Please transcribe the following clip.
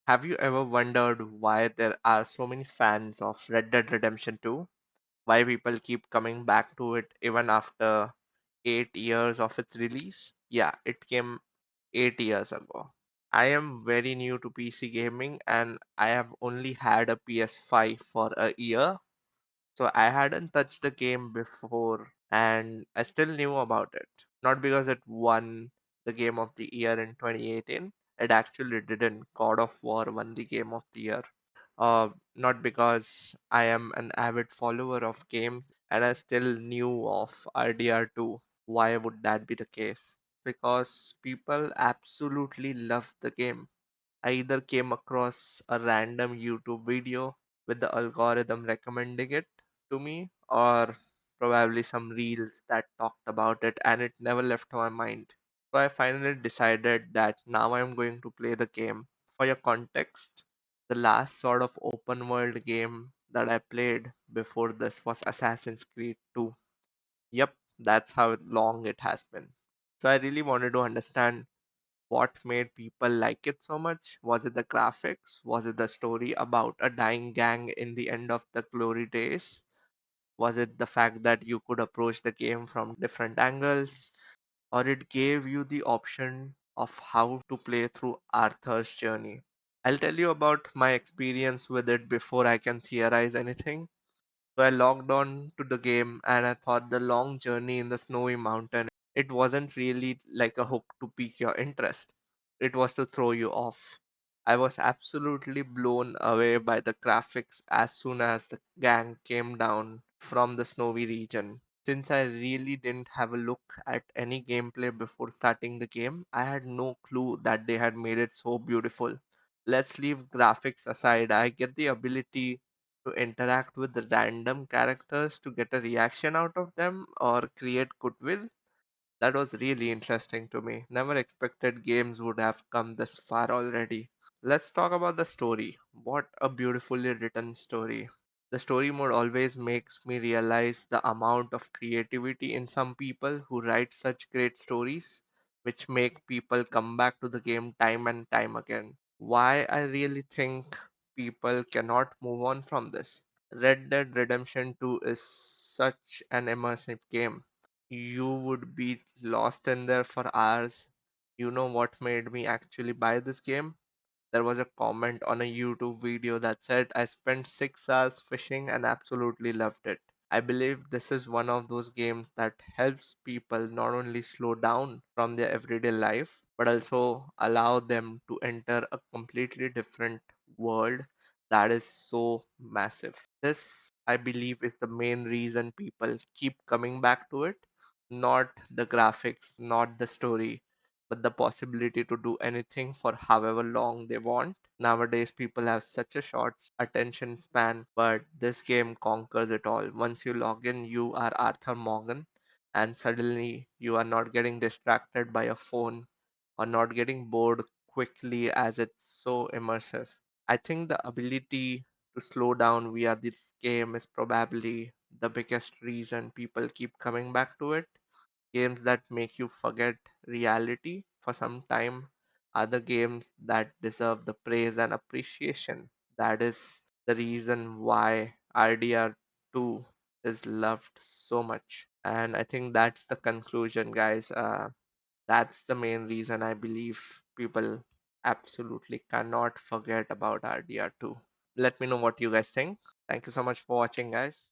Have you ever wondered why there are so many fans of Red Dead Redemption 2? Why people keep coming back to it even after 8 years of its release? Yeah, it came 8 years ago. I am very new to PC gaming and I have only had a PS5 for a year, so I hadn't touched the game before and I still knew about it. Not because it won the Game of the Year in 2018, it actually didn't. God of War won the Game of the Year. Not because I am an avid follower of games and I still knew of RDR2. Why would that be the case? Because people absolutely love the game. I either came across a random YouTube video with the algorithm recommending it to me, or probably some reels that talked about it and it never left my mind. So I finally decided that now I'm going to play the game. For your context, the last sort of open world game that I played before this was Assassin's Creed 2. Yep, that's how long it has been. So I really wanted to understand what made people like it so much. Was it the graphics? Was it the story about a dying gang in the end of the glory days? Was it the fact that you could approach the game from different angles? Or it gave you the option of how to play through Arthur's journey? I'll tell you about my experience with it before I can theorize anything. So I logged on to the game and I thought the long journey in the snowy mountain, it wasn't really like a hook to pique your interest. It was to throw you off. I was absolutely blown away by the graphics as soon as the gang came down from the snowy region. Since I really didn't have a look at any gameplay before starting the game, I had no clue that they had made it so beautiful. Let's leave graphics aside. I get the ability to interact with the random characters to get a reaction out of them or create goodwill. That was really interesting to me. Never expected games would have come this far already. Let's talk about the story. What a beautifully written story. The story mode always makes me realize the amount of creativity in some people who write such great stories, which make people come back to the game time and time again. Why I really think people cannot move on from this. Red Dead Redemption 2 is such an immersive game. You would be lost in there for hours. You know what made me actually buy this game? There was a comment on a YouTube video that said, I spent 6 hours fishing and absolutely loved it. I believe this is one of those games that helps people not only slow down from their everyday life, but also allow them to enter a completely different world that is so massive. This, I believe, is the main reason people keep coming back to it. Not the graphics, not the story, but the possibility to do anything for however long they want. Nowadays, people have such a short attention span, but this game conquers it all. Once you log in, you are Arthur Morgan, and suddenly you are not getting distracted by a phone or not getting bored quickly as it's so immersive. I think the ability to slow down via this game is probably the biggest reason people keep coming back to it. Games that make you forget reality for some time are the games that deserve the praise and appreciation. That is the reason why RDR2 is loved so much. And I think that's the conclusion, guys. That's the main reason I believe people absolutely cannot forget about RDR2. Let me know what you guys think. Thank you so much for watching, guys.